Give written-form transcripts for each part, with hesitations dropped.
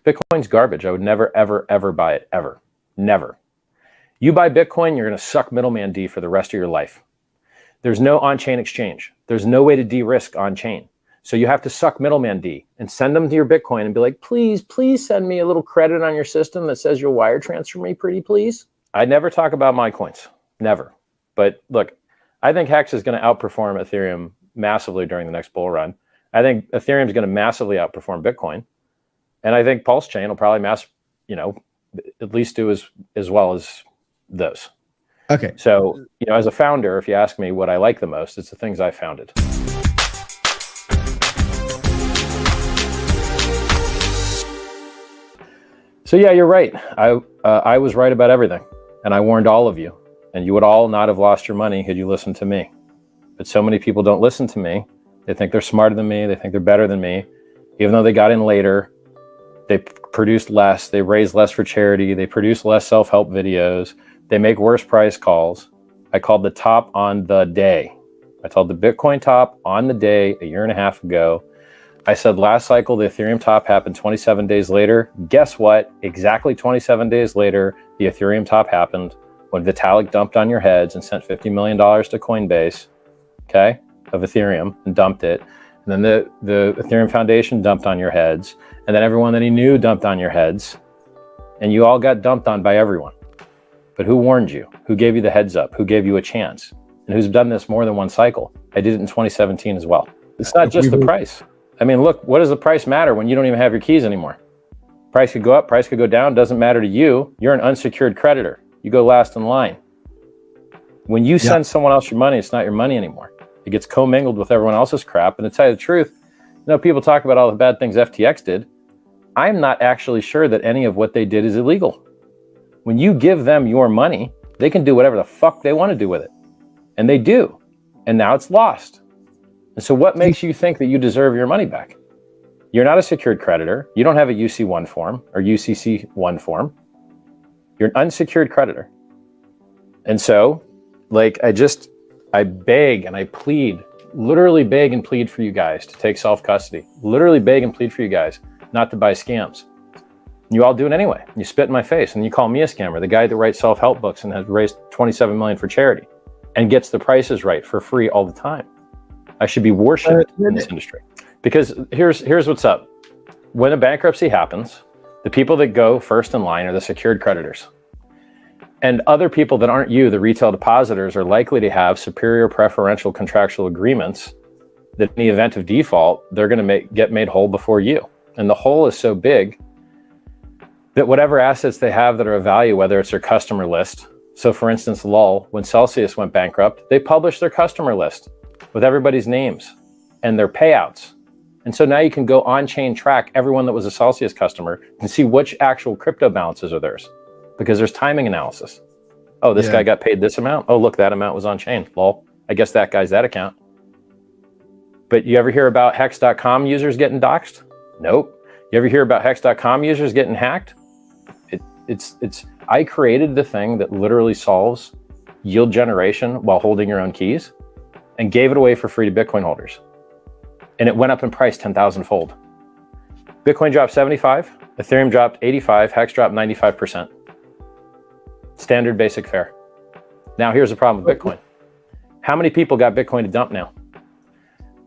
Bitcoin's garbage. I would never, ever, ever buy it, ever. Never. You buy Bitcoin, you're going to suck middleman D for the rest of your life. There's no on-chain exchange. There's no way to de-risk on-chain. So you have to suck middleman D and send them to your Bitcoin and be like, please, please send me a little credit on your system that says you'll wire transfer me pretty please. I never talk about my coins. Never. But look, I think Hex is going to outperform Ethereum massively during the next bull run. I think Ethereum is going to massively outperform Bitcoin. And I think Pulse Chain will probably at least do as well as those. Okay. So, as a founder, if you ask me what I like the most, it's the things I founded. So yeah, you're right. I was right about everything. And I warned all of you. And you would all not have lost your money had you listened to me. But so many people don't listen to me. They think they're smarter than me. They think they're better than me. Even though they got in later, they produced less. They raised less for charity. They produced less self-help videos. They make worse price calls. I called the top on the day. I told the Bitcoin top on the day a year and a half ago. I said last cycle, the Ethereum top happened 27 days later. Guess what? Exactly 27 days later, the Ethereum top happened when Vitalik dumped on your heads and sent $50 million to Coinbase, okay, of Ethereum and dumped it. And then the Ethereum Foundation dumped on your heads. And then everyone that he knew dumped on your heads. And you all got dumped on by everyone. But who warned you? Who gave you the heads up? Who gave you a chance? And who's done this more than one cycle? I did it in 2017 as well. It's not just the price. I mean, look, what does the price matter when you don't even have your keys anymore? Price could go up, price could go down, doesn't matter to you. You're an unsecured creditor. You go last in line. When you send someone else your money, it's not your money anymore. It gets commingled with everyone else's crap. And to tell you the truth, people talk about all the bad things FTX did. I'm not actually sure that any of what they did is illegal. When you give them your money, they can do whatever the fuck they want to do with it. And they do. And now it's lost. And so what makes you think that you deserve your money back? You're not a secured creditor. You don't have a UC1 form or UCC1 form. You're an unsecured creditor. And so, I beg and I plead, literally beg and plead for you guys to take self-custody. Literally beg and plead for you guys not to buy scams. You all do it anyway. You spit in my face and you call me a scammer, the guy that writes self-help books and has raised $27 million for charity and gets the prices right for free all the time. I should be worshipped in this industry. Because here's what's up. When a bankruptcy happens, the people that go first in line are the secured creditors. And other people that aren't you, the retail depositors, are likely to have superior preferential contractual agreements that in the event of default, they're going to get made whole before you. And the hole is so big that whatever assets they have that are of value, whether it's their customer list. So for instance, LUL, when Celsius went bankrupt, they published their customer list with everybody's names and their payouts. And so now you can go on-chain track everyone that was a Celsius customer and see which actual crypto balances are theirs. Because there's timing analysis. Oh, this guy got paid this amount. Oh, look, that amount was on chain. Lol. I guess that guy's that account. But you ever hear about Hex.com users getting doxxed? Nope. You ever hear about Hex.com users getting hacked? I created the thing that literally solves yield generation while holding your own keys and gave it away for free to Bitcoin holders. And it went up in price 10,000 fold. Bitcoin dropped 75, Ethereum dropped 85, Hex dropped 95%. Standard basic fare. Now here's the problem with Bitcoin. How many people got Bitcoin to dump now?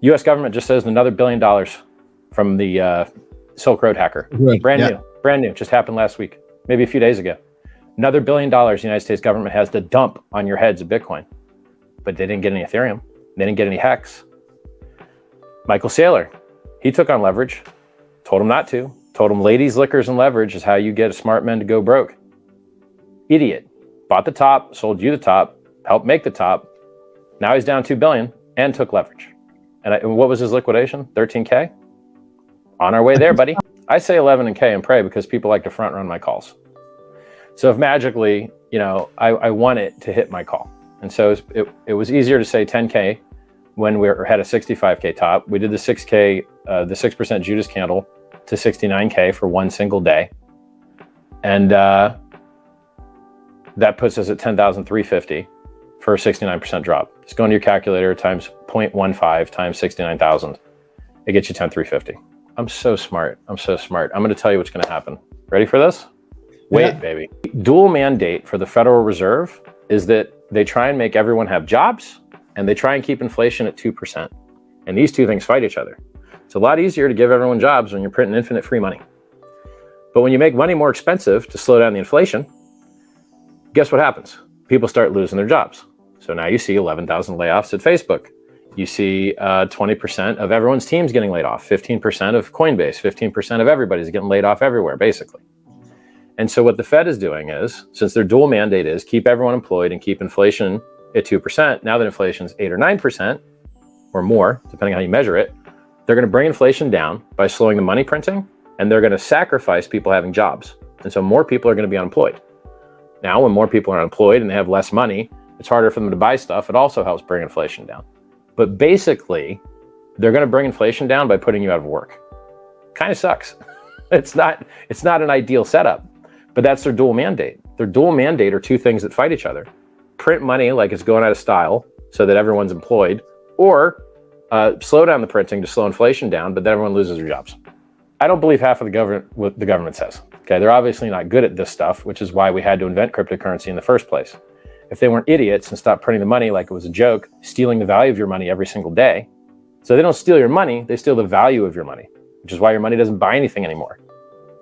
US government just says another $1 billion from the Silk Road hacker. Right. Brand new, just happened last week, maybe a few days ago. Another $1 billion the United States government has to dump on your heads of Bitcoin. But they didn't get any Ethereum. They didn't get any Hex. Michael Saylor, he took on leverage, told him not to, told him ladies, liquors, and leverage is how you get a smart man to go broke. Idiot. Bought the top, sold you the top, helped make the top. Now he's down $2 billion and took leverage. And what was his liquidation? 13K? On our way there, buddy. I say 11K and pray because people like to front run my calls. So if magically, I want it to hit my call. And so it was easier to say 10K when we had a 65K top. We did the 6K, the 6% Judas candle to 69K for one single day. And that puts us at 10,350 for a 69% drop. Just go into your calculator times 0.15 times 69,000. It gets you 10,350 I'm so smart. I'm so smart. I'm going to tell you what's going to happen. Ready for this? Wait, baby. Dual mandate for the Federal Reserve is that they try and make everyone have jobs, and they try and keep inflation at 2%. And these two things fight each other. It's a lot easier to give everyone jobs when you're printing infinite free money. But when you make money more expensive to slow down the inflation, guess what happens? People start losing their jobs. So now you see 11,000 layoffs at Facebook. You see 20% of everyone's teams getting laid off, 15% of Coinbase, 15% of everybody's getting laid off everywhere, basically. And so what the Fed is doing is, since their dual mandate is keep everyone employed and keep inflation at 2%, now that inflation is 8 or 9% or more, depending on how you measure it, they're going to bring inflation down by slowing the money printing, and they're going to sacrifice people having jobs. And so more people are going to be unemployed. Now, when more people are unemployed and they have less money, it's harder for them to buy stuff. It also helps bring inflation down. But basically, they're going to bring inflation down by putting you out of work. Kind of sucks. It's not an ideal setup, but that's their dual mandate. Their dual mandate are two things that fight each other. Print money like it's going out of style so that everyone's employed, or slow down the printing to slow inflation down, but then everyone loses their jobs. I don't believe half of what the government says. Okay, they're obviously not good at this stuff, which is why we had to invent cryptocurrency in the first place. If they weren't idiots and stopped printing the money like it was a joke, stealing the value of your money every single day. So they don't steal your money, they steal the value of your money, which is why your money doesn't buy anything anymore.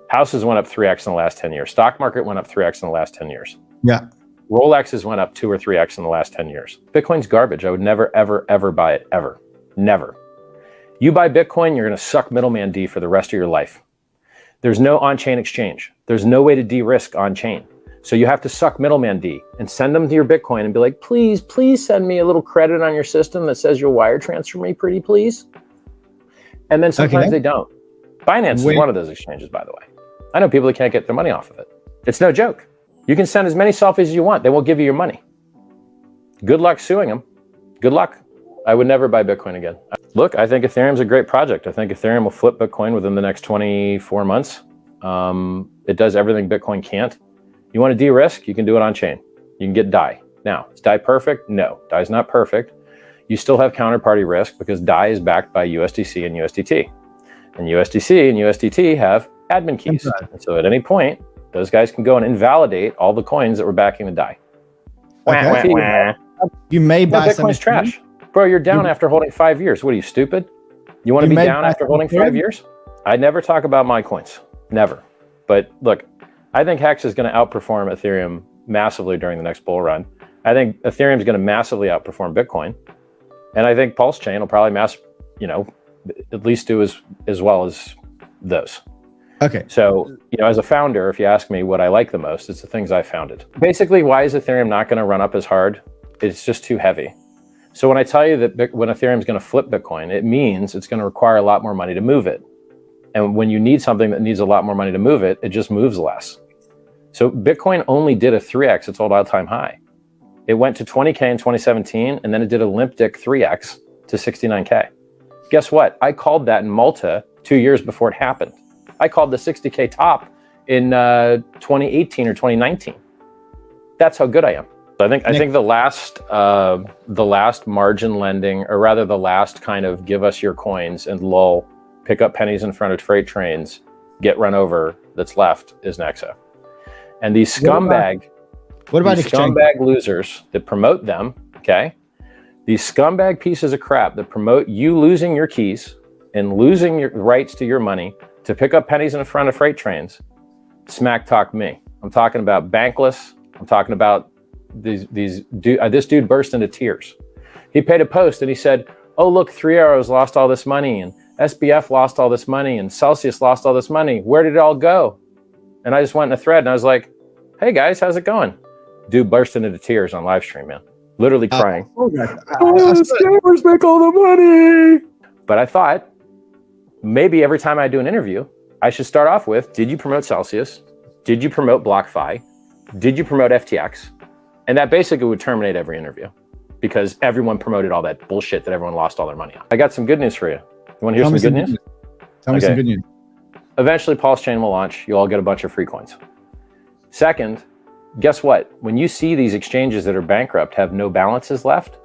Houses went up 3x in the last 10 years. Stock market went up 3x in the last 10 years. Yeah. Rolexes went up 2 or 3x in the last 10 years. Bitcoin's garbage. I would never, ever, ever buy it, ever. Never. You buy Bitcoin, you're going to suck middleman D for the rest of your life. There's no on-chain exchange. There's no way to de-risk on-chain. So you have to suck middleman D and send them to your Bitcoin and be like, please, please send me a little credit on your system that says you'll wire transfer me pretty please. And then sometimes they don't. Binance is one of those exchanges, by the way. I know people that can't get their money off of it. It's no joke. You can send as many selfies as you want. They won't give you your money. Good luck suing them. Good luck. I would never buy Bitcoin again. Look, I think Ethereum's a great project. I think Ethereum will flip Bitcoin within the next 24 months. It does everything Bitcoin can't. You want to de-risk, you can do it on chain. You can get DAI. Now, is DAI perfect? No, DAI is not perfect. You still have counterparty risk because DAI is backed by USDC and USDT. And USDC and USDT have admin keys. And so at any point, those guys can go and invalidate all the coins that were backing the DAI. Okay. You may buy Bitcoin's trash. Bro, you're down after holding 5 years. What are you, stupid? You want to be down after holding 5 years? I never talk about my coins. Never. But look, I think Hex is going to outperform Ethereum massively during the next bull run. I think Ethereum is going to massively outperform Bitcoin. And I think Pulse Chain will probably at least do as well as those. Okay. So, as a founder, if you ask me what I like the most, it's the things I founded. Basically, why is Ethereum not going to run up as hard? It's just too heavy. So when I tell you that when Ethereum is going to flip Bitcoin, it means it's going to require a lot more money to move it. And when you need something that needs a lot more money to move it, it just moves less. So Bitcoin only did a 3x its all-time high. It went to 20K in 2017, and then it did a limp dick 3x to 69K. Guess what? I called that in Malta 2 years before it happened. I called the 60K top in 2018 or 2019. That's how good I am. I think the last margin lending, or rather the last kind of give us your coins and lull, pick up pennies in front of freight trains, get run over that's left is Nexo. And these scumbag losers that promote them, okay? These scumbag pieces of crap that promote you losing your keys and losing your rights to your money to pick up pennies in front of freight trains, smack talk me. I'm talking about Bankless. I'm talking about this dude burst into tears. He paid a post and he said, oh, look, 3 Arrows lost all this money and SBF lost all this money and Celsius lost all this money. Where did it all go? And I just went in a thread and I was like, hey guys, how's it going? Dude burst into tears on live stream, man. Literally crying. Scammers make all the money. But I thought maybe every time I do an interview, I should start off with, did you promote Celsius? Did you promote BlockFi? Did you promote FTX? And that basically would terminate every interview because everyone promoted all that bullshit that everyone lost all their money on. I got some good news for you. You want to hear some good news? Tell me some good news. Eventually, Pulse Chain will launch. You'll all get a bunch of free coins. Second, guess what? When you see these exchanges that are bankrupt have no balances left,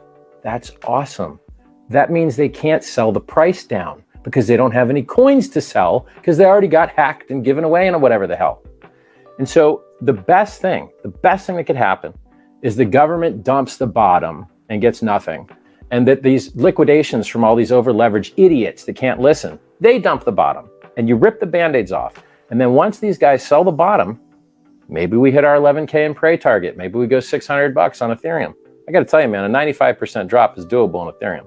that's awesome. That means they can't sell the price down. because they don't have any coins to sell because they already got hacked and given away and whatever the hell. And so the best thing that could happen is the government dumps the bottom and gets nothing. And that these liquidations from all these over-leveraged idiots that can't listen, they dump the bottom and you rip the band-aids off. And then once these guys sell the bottom, maybe we hit our 11K in prey target. Maybe we go $600 on Ethereum. I got to tell you, man, a 95% drop is doable on Ethereum.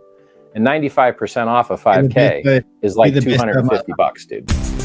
And 95% off of 5K is like $250, dude.